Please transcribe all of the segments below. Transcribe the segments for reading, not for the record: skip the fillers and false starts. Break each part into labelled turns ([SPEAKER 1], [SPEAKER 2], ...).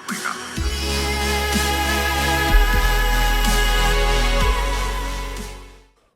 [SPEAKER 1] wake up.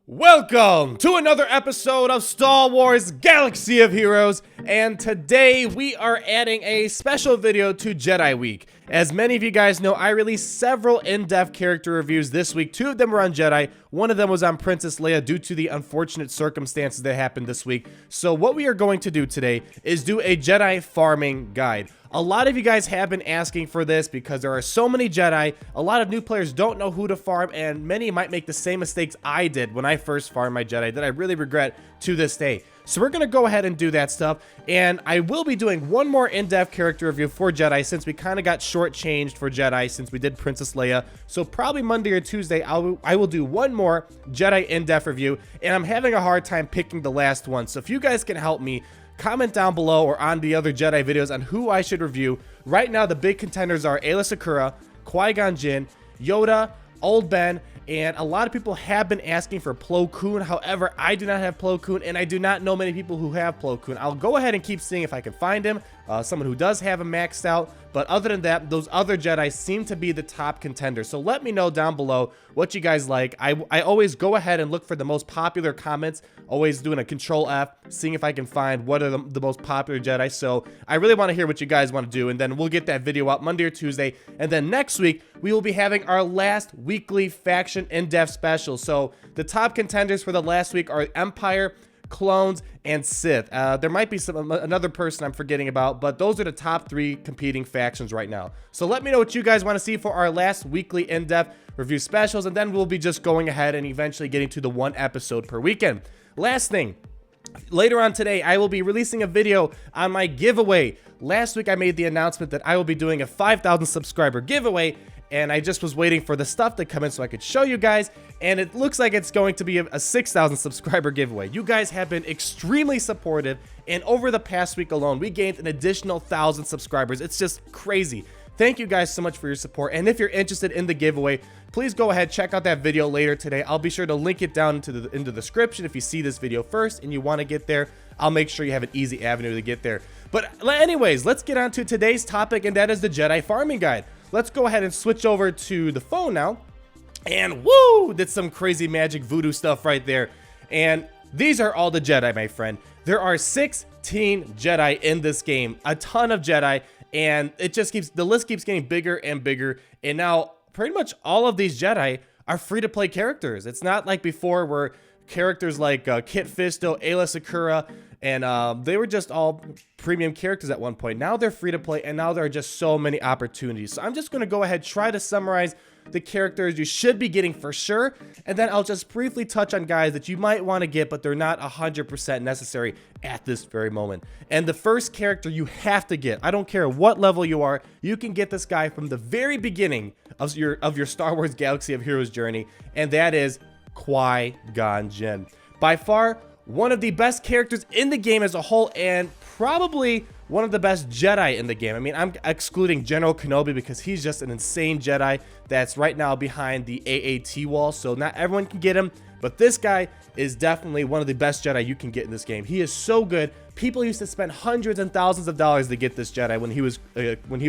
[SPEAKER 2] Welcome to another episode of Star Wars Galaxy of Heroes, and today we are adding a special video to Jedi Week. As many of you guys know, I released several in-depth character reviews this week. 2 of them were on Jedi, 1 of them was on Princess Leia due to the unfortunate circumstances that happened this week. So what we are going to do today is do a Jedi farming guide. A lot of you guys have been asking for this because there are so many Jedi, a lot of new players don't know who to farm, and many might make the same mistakes I did when I first farmed my Jedi that I really regret to this day. So we're going to go ahead and do that stuff, and I will be doing one more in-depth character review for Jedi since we kind of got shortchanged for Jedi since we did Princess Leia. So probably Monday or Tuesday, I will do one more Jedi in-depth review, and I'm having a hard time picking the last one. So if you guys can help me, comment down below or on the other Jedi videos on who I should review. Right now, the big contenders are Aayla Secura, Qui Gon Jin, Yoda, Old Ben, and a lot of people have been asking for Plo Koon. However, I do not have Plo Koon, and I do not know many people who have Plo Koon. I'll go ahead and keep seeing if I can find him, someone who does have him maxed out. But other than that, those other Jedi seem to be the top contenders. So let me know down below what you guys like. I always go ahead and look for the most popular comments, always doing a Control F, seeing if I can find what are the most popular Jedi. So I really want to hear what you guys want to do, and then we'll get that video out Monday or Tuesday. And then next week, we will be having our last weekly faction in-depth special. So the top contenders for the last week are Empire, Clones, and Sith. There might be another person I'm forgetting about, but those are the top 3 competing factions right now. So let me know what you guys want to see for our last weekly in-depth review specials, and then we'll be just going ahead and eventually getting to the 1 episode per weekend. Last thing, later on today, I will be releasing a video on my giveaway. Last week, I made the announcement that I will be doing a 5,000 subscriber giveaway, and I just was waiting for the stuff to come in so I could show you guys, and it looks like it's going to be a 6,000 subscriber giveaway. You guys have been extremely supportive, and over the past week alone, we gained an additional 1,000 subscribers. It's just crazy. Thank you guys so much for your support, and if you're interested in the giveaway, please go ahead, check out that video later today. I'll be sure to link it down into the description if you see this video first and you want to get there. I'll make sure you have an easy avenue to get there. But anyways, let's get on to today's topic, and that is the Jedi farming guide. Let's go ahead and switch over to the phone now. And woo, did some crazy magic voodoo stuff right there. And these are all the Jedi, my friend. There are 16 Jedi in this game, a ton of Jedi, and it just the list keeps getting bigger and bigger. And now pretty much all of these Jedi are free to play characters. It's not like before where characters like Kit Fisto, Aayla Secura, and they were just all premium characters at one point. Now they're free to play, and now there are just so many opportunities. So I'm just going to go ahead, try to summarize the characters you should be getting for sure, and then I'll just briefly touch on guys that you might want to get, but they're not 100% necessary at this very moment. And the first character you have to get, I don't care what level you are, you can get this guy from the very beginning of your Star Wars Galaxy of Heroes journey, and that is Qui Gon Jin. By far, one of the best characters in the game as a whole, and probably one of the best Jedi in the game. I mean, I'm excluding General Kenobi because he's just an insane Jedi that's right now behind the AAT wall, so not everyone can get him, but this guy is definitely one of the best Jedi you can get in this game. He is so good. People used to spend hundreds and thousands of dollars to get this Jedi when he was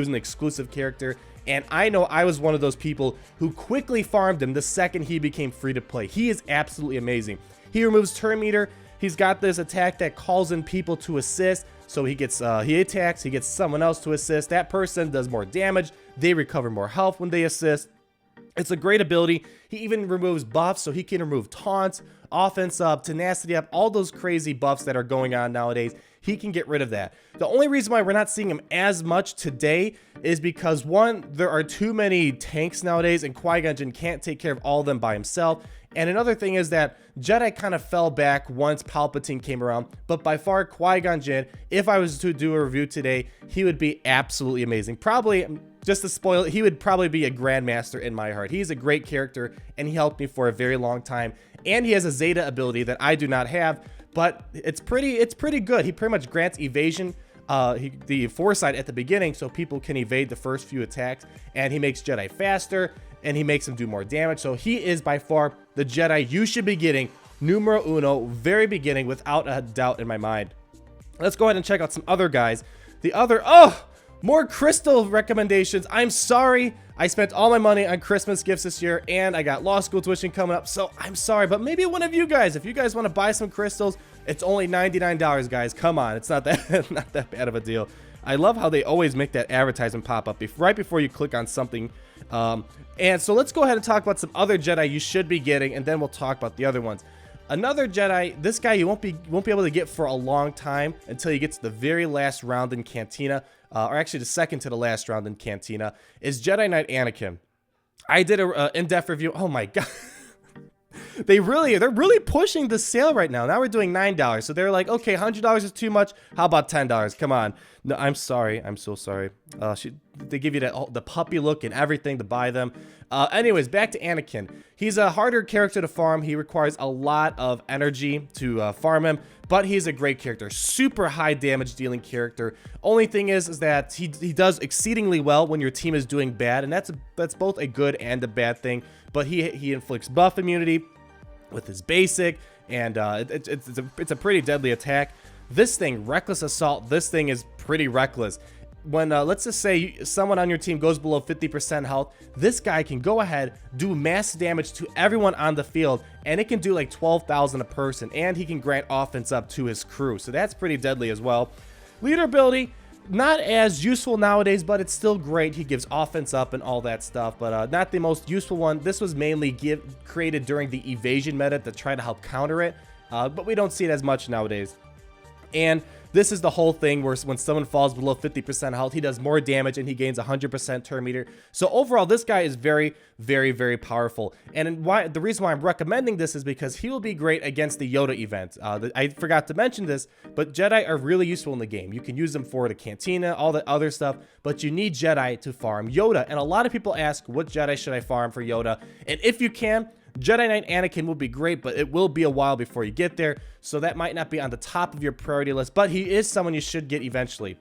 [SPEAKER 2] an exclusive character, and I know I was one of those people who quickly farmed him the second he became free to play. He is absolutely amazing. He removes turn meter. He's got this attack that calls in people to assist. So he attacks, he gets someone else to assist. That person does more damage. They recover more health when they assist. It's a great ability. He even removes buffs, so he can remove taunts, offense up, tenacity up, all those crazy buffs that are going on nowadays. He can get rid of that. The only reason why we're not seeing him as much today is because, one, there are too many tanks nowadays, and Qui Gon Jinn can't take care of all of them by himself. And another thing is that Jedi kind of fell back once Palpatine came around, but by far Qui Gon Jinn, if I was to do a review today, he would be absolutely amazing. Probably, just to spoil it, he would probably be a Grandmaster in my heart. He's a great character, and he helped me for a very long time. And he has a Zeta ability that I do not have, but it's pretty good. He pretty much grants evasion, the foresight at the beginning, so people can evade the first few attacks, and he makes Jedi faster, and he makes them do more damage. So he is by far the Jedi you should be getting, numero uno, very beginning, without a doubt in my mind. Let's go ahead and check out some other guys. The other, oh, More crystal recommendations. I'm sorry. I spent all my money on Christmas gifts this year, and I got law school tuition coming up, so I'm sorry. But maybe one of you guys, if you guys want to buy some crystals, it's only $99, guys. Come on. It's not that, not that bad of a deal. I love how they always make that advertisement pop up right before you click on something. And so let's go ahead and talk about some other Jedi you should be getting, and then we'll talk about the other ones. Another Jedi, this guy you won't be able to get for a long time until you get to the very last round in Cantina, or actually the second to the last round in Cantina, is Jedi Knight Anakin. I did a in-depth review. Oh my god. They're really pushing the sale right now. Now we're doing $9. So they're like, okay, $100 is too much. How about $10? Come on. No, I'm sorry. I'm so sorry. They give you the puppy look and everything to buy them. Anyways, back to Anakin. He's a harder character to farm. He requires a lot of energy to farm him, but he's a great character. Super high damage dealing character. Only thing is that he does exceedingly well when your team is doing bad, and that's both a good and a bad thing. But he inflicts buff immunity with his basic, and it's a pretty deadly attack. This thing, Reckless Assault, this thing is pretty reckless. When let's just say someone on your team goes below 50% health, this guy can go ahead, do mass damage to everyone on the field, and it can do like 12,000 a person, and he can grant offense up to his crew, so that's pretty deadly as well. Leader ability, not as useful nowadays, but it's still great. He gives offense up and all that stuff, but not the most useful one. This was mainly created during the evasion meta to try to help counter it, but we don't see it as much nowadays. And this is the whole thing where when someone falls below 50% health, he does more damage and he gains 100% turn meter. So overall, this guy is very, very, very powerful. And the reason why I'm recommending this is because he will be great against the Yoda event. I forgot to mention this, but Jedi are really useful in the game. You can use them for the Cantina, all the other stuff, but you need Jedi to farm Yoda. And a lot of people ask, what Jedi should I farm for Yoda? And if you can, Jedi Knight Anakin will be great, but it will be a while before you get there, so that might not be on the top of your priority list, but he is someone you should get eventually.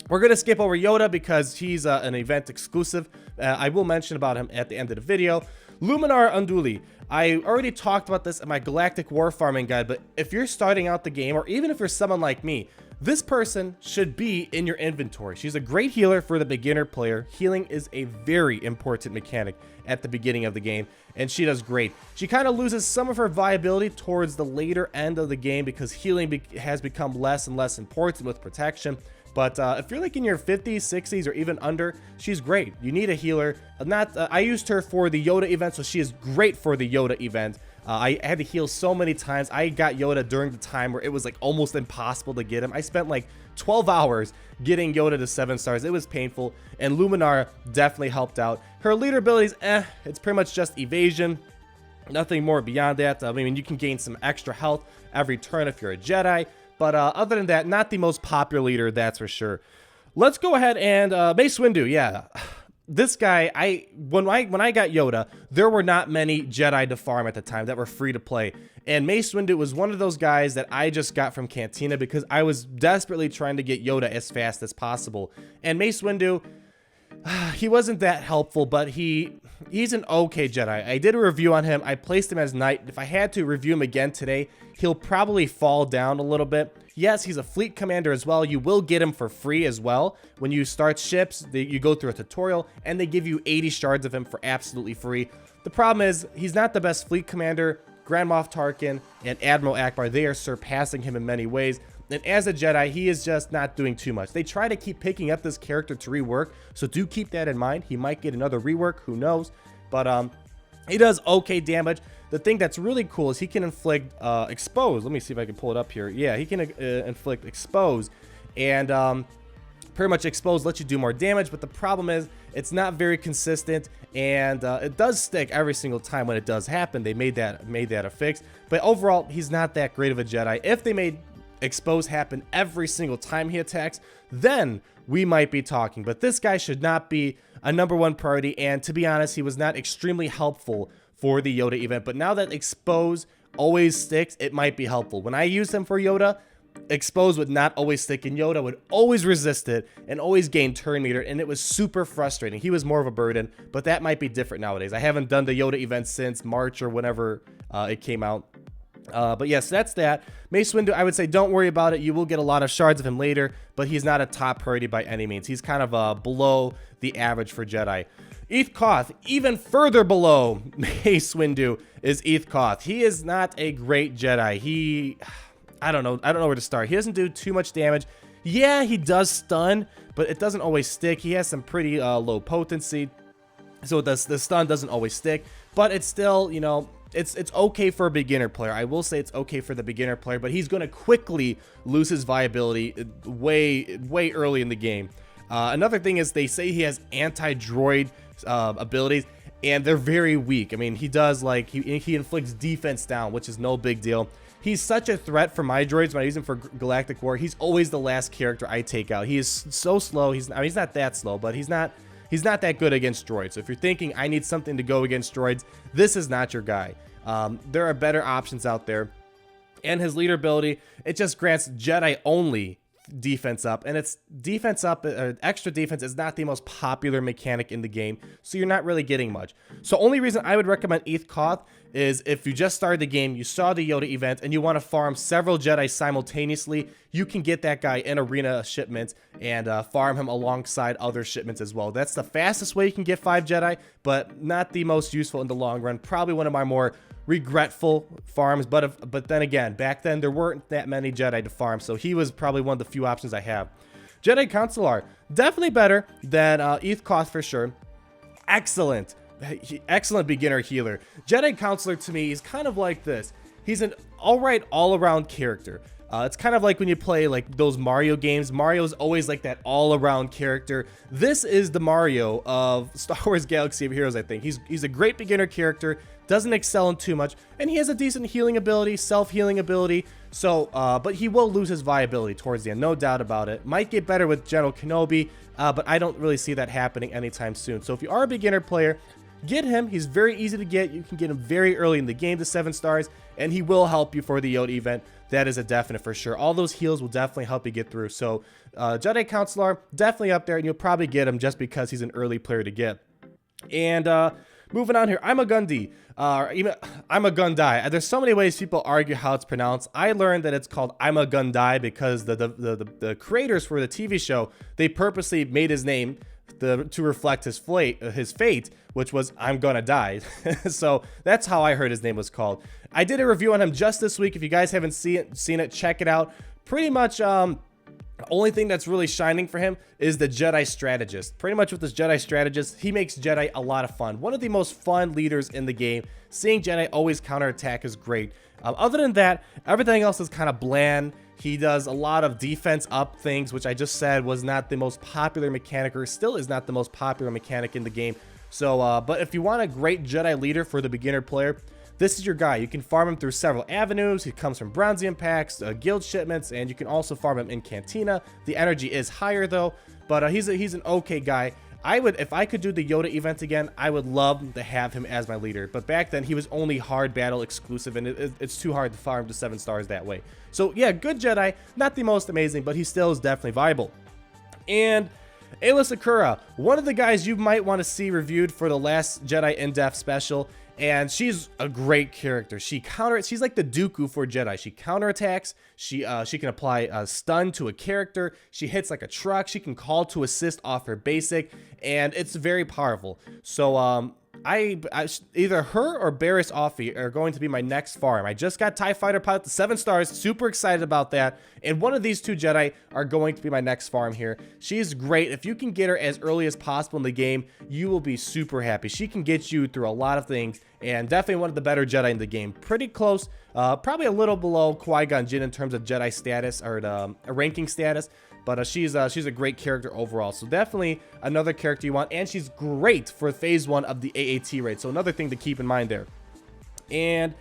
[SPEAKER 2] We're going to skip over Yoda because he's an event exclusive. I will mention about him at the end of the video. Luminara Unduli. I already talked about this in my Galactic War Farming Guide, but if you're starting out the game, or even if you're someone like me, this person should be in your inventory. She's a great healer for the beginner player. Healing is a very important mechanic at the beginning of the game, and she does great. She kind of loses some of her viability towards the later end of the game because healing has become less and less important with protection. But if you're like in your 50s, 60s, or even under, she's great. You need a healer. I used her for the Yoda event, so she is great for the Yoda event. I had to heal so many times. I got Yoda during the time where it was like almost impossible to get him. I spent like 12 hours getting Yoda to 7 stars. It was painful, and Luminara definitely helped out. Her leader abilities, it's pretty much just evasion. Nothing more beyond that. I mean, you can gain some extra health every turn if you're a Jedi. But other than that, not the most popular leader, that's for sure. Let's go ahead and Mace Windu, yeah. This guy, when I got Yoda, there were not many Jedi to farm at the time that were free to play. And Mace Windu was one of those guys that I just got from Cantina because I was desperately trying to get Yoda as fast as possible. And Mace Windu, he wasn't that helpful, but he's an okay Jedi. I did a review on him. I placed him as Knight. If I had to review him again today, he'll probably fall down a little bit. Yes, he's a fleet commander as well. You will get him for free as well. When you start ships, you go through a tutorial, and they give you 80 shards of him for absolutely free. The problem is, he's not the best fleet commander. Grand Moff Tarkin and Admiral Akbar, they are surpassing him in many ways. And as a Jedi, he is just not doing too much. They try to keep picking up this character to rework, so do keep that in mind. He might get another rework, who knows. But he does okay damage. The thing that's really cool is he can inflict expose. Let me see if I can pull it up here. Yeah, he can inflict expose. And pretty much expose lets you do more damage, but the problem is it's not very consistent, and it does stick every single time when it does happen. They made that a fix. But overall, he's not that great of a Jedi. If they made expose happen every single time he attacks, then we might be talking. But this guy should not be a #1 priority, and to be honest, he was not extremely helpful for the Yoda event. But now that expose always sticks, it might be helpful. When I used him for Yoda, expose would not always stick, and Yoda would always resist it and always gain turn meter, and it was super frustrating. He was more of a burden, but that might be different nowadays. I haven't done the Yoda event since March or whenever it came out. But yes, that's that. Mace Windu, I would say don't worry about it. You will get a lot of shards of him later, but he's not a top priority by any means. He's kind of below the average for Jedi. Eth Koth, even further below Mace Windu, is Eth Koth. He is not a great Jedi. I don't know where to start. He doesn't do too much damage. Yeah, he does stun, but it doesn't always stick. He has some pretty low potency, so the stun doesn't always stick. But it's still, you know, it's okay for a beginner player. I will say it's okay for the beginner player, but he's going to quickly lose his viability way early in the game. Another thing is they say he has anti-droid abilities, and they're very weak. I mean, he does, like, he inflicts defense down, which is no big deal. He's such a threat for my droids when I use him for Galactic War. He's always the last character I take out. He is so slow. I mean, he's not that slow, but he's not that good against droids. So if you're thinking I need something to go against droids, this is not your guy. There are better options out there. And his leader ability, it just grants Jedi only defense up, and it's defense up, extra defense is not the most popular mechanic in the game, so you're not really getting much. So only reason I would recommend Eth Koth is if you just started the game, you saw the Yoda event, and you want to farm several Jedi simultaneously, you can get that guy in arena shipments and farm him alongside other shipments as well. That's the fastest way you can get 5 Jedi, but not the most useful in the long run. Probably one of my more regretful farms, but then again, back then there weren't that many Jedi to farm, so he was probably one of the few options I have. Jedi Council are definitely better than Eth Koth for sure. Excellent beginner healer. Jedi Counselor to me is kind of like this. He's an alright all-around character. It's kind of like when you play like those Mario games. Mario's always like that all-around character. This is the Mario of Star Wars Galaxy of Heroes, I think. He's a great beginner character, doesn't excel in too much, and he has a decent healing ability, self-healing ability. So, but he will lose his viability towards the end, no doubt about it. Might get better with General Kenobi, but I don't really see that happening anytime soon. So if you are a beginner player, get him. He's very easy to get. You can get him very early in the game to 7 stars, and he will help you for the Yoda event. That is a definite for sure. All those heals will definitely help you get through. So Jedi Counselor, definitely up there, and you'll probably get him just because he's an early player to get. And moving on here, I'm a Gundy. I'm a Gundy. There's so many ways people argue how it's pronounced. I learned that it's called I'm a Gundy because the creators for the TV show, they purposely made his name to reflect his fate, which was I'm gonna die. So that's how I heard his name was called. I did a review on him just this week. If you guys haven't seen it, check it out. Pretty much the only thing that's really shining for him is the Jedi Strategist. Pretty much with this Jedi Strategist, he makes Jedi a lot of fun. One of the most fun leaders in the game. Seeing Jedi always counterattack is great. Other than that, everything else is kind of bland. He does a lot of defense up things, which I just said was not the most popular mechanic, or still is not the most popular mechanic in the game. So, but if you want a great Jedi leader for the beginner player, this is your guy. You can farm him through several avenues. He comes from Bronzium packs, guild shipments, and you can also farm him in Cantina. The energy is higher though, but he's an okay guy. If I could do the Yoda event again, I would love to have him as my leader. But back then, he was only hard battle exclusive, and it's too hard to farm to 7 stars that way. So yeah, good Jedi. Not the most amazing, but he still is definitely viable. And Aayla Secura, one of the guys you might want to see reviewed for the last Jedi in-depth special. And she's a great character. She's like the Dooku for Jedi. She counterattacks. She can apply a stun to a character. She hits like a truck. She can call to assist off her basic, and it's very powerful. So either her or Barriss Offee are going to be my next farm. I just got TIE Fighter Pilot to 7 stars. Super excited about that. And one of these 2 Jedi are going to be my next farm here. She's great. If you can get her as early as possible in the game, you will be super happy. She can get you through a lot of things, and definitely one of the better Jedi in the game. Pretty close, probably a little below Qui Gon Jin in terms of Jedi status, or a ranking status. But she's a great character overall. So definitely another character you want. And she's great for phase 1 of the AAT raid. So another thing to keep in mind there. And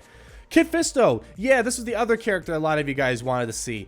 [SPEAKER 2] Kit Fisto. Yeah, this is the other character a lot of you guys wanted to see.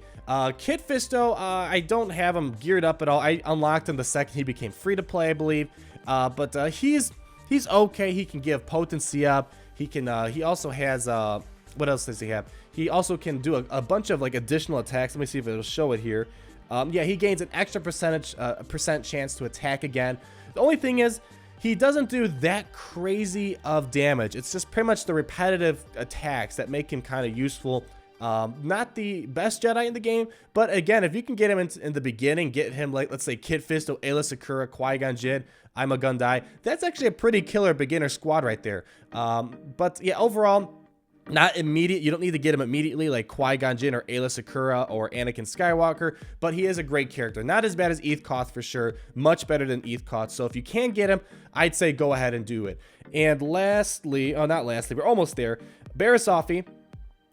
[SPEAKER 2] Kit Fisto, I don't have him geared up at all. I unlocked him the second he became free to play, I believe. But he's okay. He can give potency up. He also has, what else does he have? He also can do a bunch of like additional attacks. Let me see if it'll show it here. Yeah, he gains an extra percent chance to attack again. The only thing is, he doesn't do that crazy of damage. It's just pretty much the repetitive attacks that make him kind of useful. Not the best Jedi in the game, but again, if you can get him in the beginning, get him like, let's say, Kit Fisto, Aayla Secura, Qui Gon Jin, I'm a Gundy, that's actually a pretty killer beginner squad right there. But yeah, overall, not immediate. You don't need to get him immediately like Qui Gon Jin or Aayla Secura or Anakin Skywalker, but he is a great character. Not as bad as Eth Koth for sure. Much better than Eth Koth. So if you can get him, I'd say go ahead and do it. And lastly, oh, not lastly, we're almost there. Barisafi,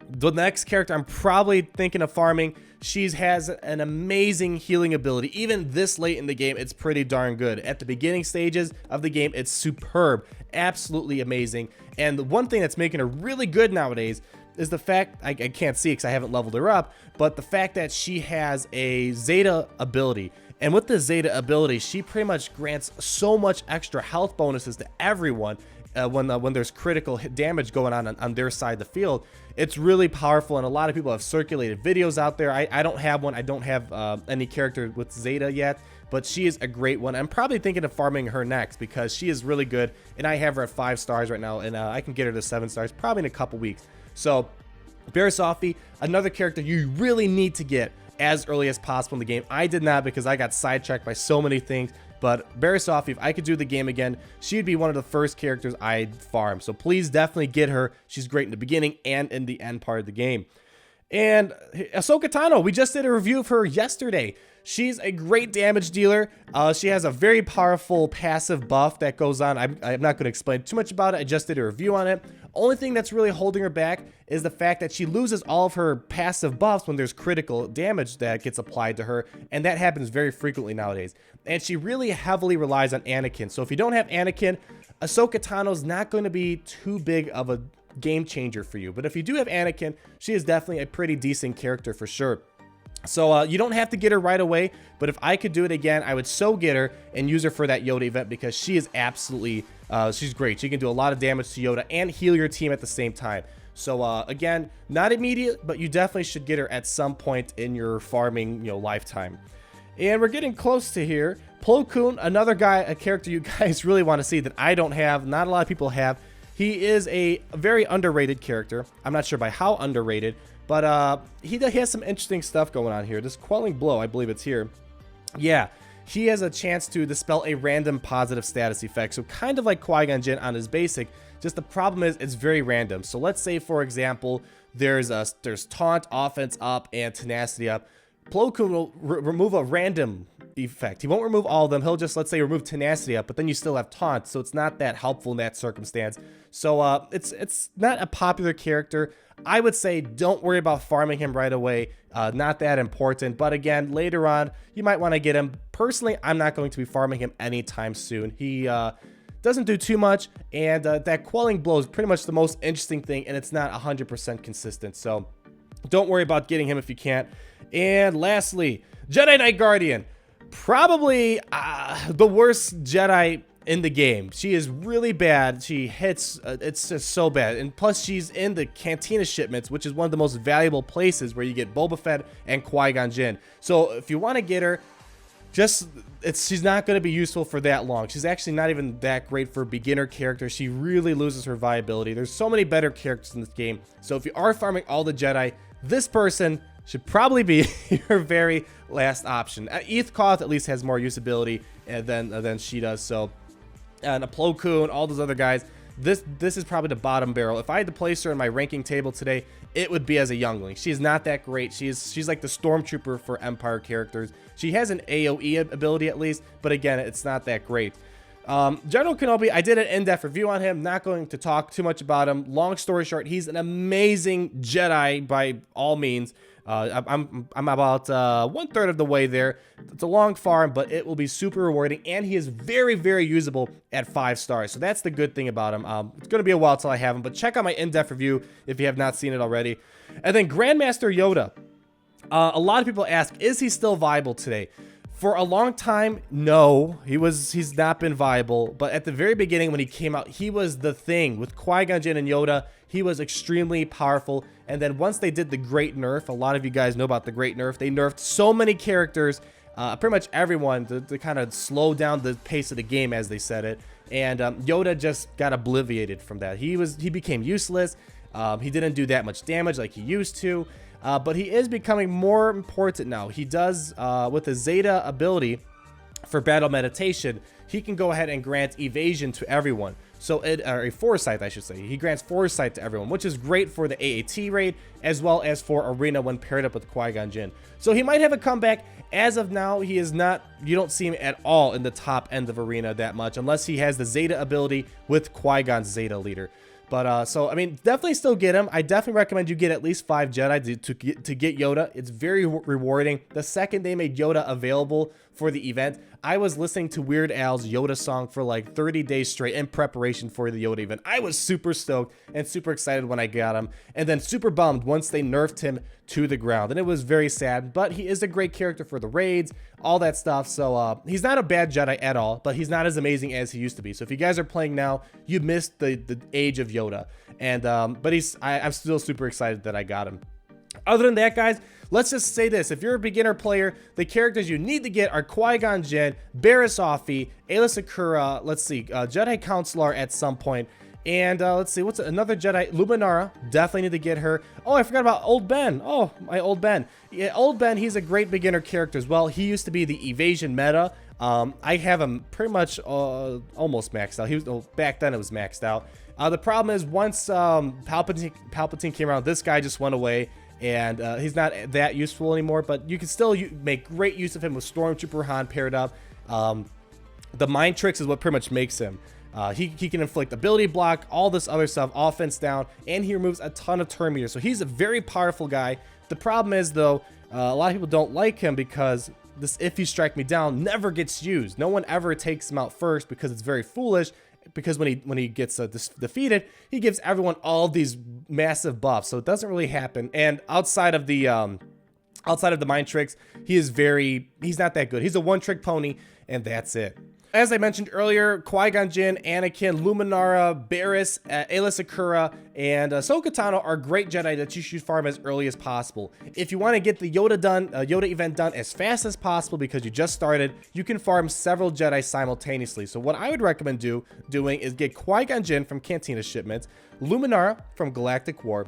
[SPEAKER 2] the next character I'm probably thinking of farming. She has an amazing healing ability. Even this late in the game, it's pretty darn good. At the beginning stages of the game, it's superb. Absolutely amazing. And the one thing that's making her really good nowadays is the fact, I can't see it because I haven't leveled her up, but the fact that she has a Zeta ability. And with the Zeta ability, she pretty much grants so much extra health bonuses to everyone when there's critical damage going on their side of the field. It's really powerful, and a lot of people have circulated videos out there. I don't have one. I don't have any character with Zeta yet, but she is a great one. I'm probably thinking of farming her next because she is really good, and I have her at 5 stars right now, and I can get her to 7 stars probably in a couple weeks. So Barisafi, another character you really need to get as early as possible in the game. I did not because I got sidetracked by so many things. But Barisafi, if I could do the game again, she'd be one of the first characters I'd farm. So please definitely get her. She's great in the beginning and in the end part of the game. And Ahsoka Tano, we just did a review of her yesterday. She's a great damage dealer. She has a very powerful passive buff that goes on. I'm not going to explain too much about it. I just did a review on it. Only thing that's really holding her back is the fact that she loses all of her passive buffs when there's critical damage that gets applied to her, and that happens very frequently nowadays. And she really heavily relies on Anakin. So if you don't have Anakin, Ahsoka Tano's not going to be too big of a game changer for you. But if you do have Anakin, she is definitely a pretty decent character for sure. So you don't have to get her right away, but if I could do it again, I would so get her and use her for that Yoda event because she is absolutely, she's great. She can do a lot of damage to Yoda and heal your team at the same time. So again, not immediate, but you definitely should get her at some point in your farming, lifetime. And we're getting close to here. Koon, another guy, a character you guys really want to see that I don't have, not a lot of people have. He is a very underrated character. I'm not sure by how underrated, but he has some interesting stuff going on here. This Quelling Blow, I believe it's here. Yeah, he has a chance to dispel a random positive status effect. So kind of like Qui Gon Jin on his basic, just the problem is it's very random. So let's say, for example, there's Taunt, Offense up, and Tenacity up. Plo Koon will remove a random effect. He won't remove all of them. He'll just, let's say, remove Tenacity up, but then you still have Taunt, so it's not that helpful in that circumstance. So it's not a popular character. I would say don't worry about farming him right away. Not that important, but again, later on, you might want to get him. Personally, I'm not going to be farming him anytime soon. He doesn't do too much, and that Quelling Blow is pretty much the most interesting thing, and it's not 100% consistent, so don't worry about getting him if you can't. And lastly, Jedi Knight Guardian. Probably the worst Jedi in the game. She is really bad. She hits, it's just so bad. And plus she's in the Cantina shipments, which is one of the most valuable places where you get Boba Fett and Qui Gon Jinn. So if you want to get her, she's not going to be useful for that long. She's actually not even that great for a beginner character. She really loses her viability. There's so many better characters in this game. So if you are farming all the Jedi, this person should probably be your very last option. Eth Koth at least has more usability than she does. So, and a Plo Koon, all those other guys, this is probably the bottom barrel. If I had to place her in my ranking table today, it would be as a youngling. She's not that great. She's like the Stormtrooper for Empire characters. She has an AoE ability at least, but again, it's not that great. General Kenobi, I did an in-depth review on him. Not going to talk too much about him. Long story short, he's an amazing Jedi by all means. I'm about 1/3 of the way there. It's a long farm, but it will be super rewarding, and he is very, very usable at 5 stars. So that's the good thing about him. It's going to be a while till I have him, but check out my in-depth review if you have not seen it already. And then Grandmaster Yoda. A lot of people ask, is he still viable today? For a long time, no, he's not been viable. But at the very beginning when he came out, he was the thing. With Qui-Gon Jinn and Yoda, he was extremely powerful. And then once they did the great nerf, a lot of you guys know about the great nerf. They nerfed so many characters pretty much everyone to kind of slow down the pace of the game, as they said it. And Yoda just got obliterated from that. He became useless. He didn't do that much damage like he used to, but he is becoming more important now. He does, with the Zeta ability for battle meditation, he can go ahead and grant evasion to everyone. So or a foresight, I should say. He grants foresight to everyone, which is great for the AAT raid as well as for Arena when paired up with Qui Gon Jinn. So he might have a comeback. As of now, he is not, you don't see him at all in the top end of Arena that much, unless he has the Zeta ability with Qui-Gon's Zeta leader. But, so, I mean, definitely still get him. I definitely recommend you get at least 5 Jedi to get Yoda. It's very rewarding. The second they made Yoda available for the event, I was listening to Weird Al's Yoda song for like 30 days straight in preparation for the Yoda event. I was super stoked and super excited when I got him, and then super bummed once they nerfed him to the ground. And it was very sad, but he is a great character for the raids, all that stuff. So he's not a bad Jedi at all, but he's not as amazing as he used to be. So if you guys are playing now, you missed the age of Yoda. And but I'm still super excited that I got him. Other than that, guys, let's just say this. If you're a beginner player, the characters you need to get are Qui-Gon Jinn, Barriss Offee, Aayla Secura, let's see, Jedi Council at some point. And let's see, what's another Jedi? Luminara, definitely need to get her. Oh, I forgot about Old Ben. Oh, my Old Ben. Yeah, Old Ben, he's a great beginner character as well. He used to be the evasion meta. I have him pretty much almost maxed out. He was, back then it was maxed out. The problem is once Palpatine came around, this guy just went away. And he's not that useful anymore, but you can still make great use of him with Stormtrooper Han paired up. The mind tricks is what pretty much makes him. He can inflict ability block, all this other stuff, offense down, and he removes a ton of turn meters. So he's a very powerful guy. The problem is, though, a lot of people don't like him because this "if you strike me down" never gets used. No one ever takes him out first because it's very foolish. Because when he gets defeated, he gives everyone all these massive buffs, so it doesn't really happen. And outside of the mind tricks, he's not that good. He's a one-trick pony, and that's it. As I mentioned earlier, Qui-Gon Jinn, Anakin, Luminara, Barriss, Aayla Secura, and Ahsoka Tano are great Jedi that you should farm as early as possible. If you want to get the Yoda event done as fast as possible because you just started, you can farm several Jedi simultaneously. So what I would recommend doing is get Qui-Gon Jinn from Cantina shipments, Luminara from Galactic War,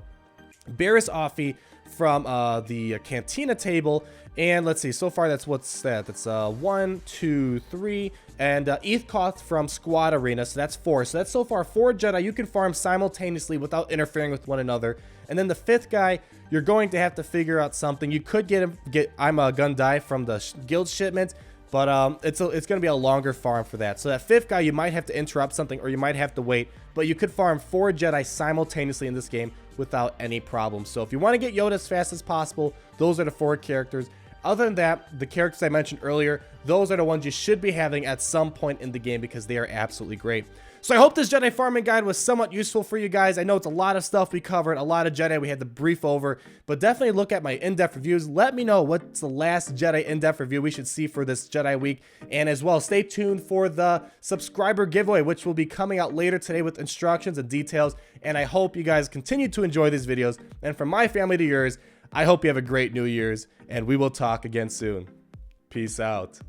[SPEAKER 2] Barriss Offee from the Cantina table, and let's see, so far that's 1, 2, 3, and Eth Koth from Squad Arena, so that's 4. So that's so far 4 Jedi you can farm simultaneously without interfering with one another. And then the 5th guy, you're going to have to figure out something. You could get I'm a Gundy from the guild shipment, but it's going to be a longer farm for that. So that 5th guy, you might have to interrupt something or you might have to wait, but you could farm 4 Jedi simultaneously in this game without any problem. So if you want to get Yoda as fast as possible, those are the 4 characters. Other than that, the characters I mentioned earlier, those are the ones you should be having at some point in the game because they are absolutely great. So I hope this Jedi farming guide was somewhat useful for you guys. I know it's a lot of stuff we covered, a lot of Jedi we had to brief over, but definitely look at my in-depth reviews. Let me know what's the last Jedi in-depth review we should see for this Jedi week. And as well, stay tuned for the subscriber giveaway, which will be coming out later today with instructions and details. And I hope you guys continue to enjoy these videos. And from my family to yours, I hope you have a great New Year's, and we will talk again soon. Peace out.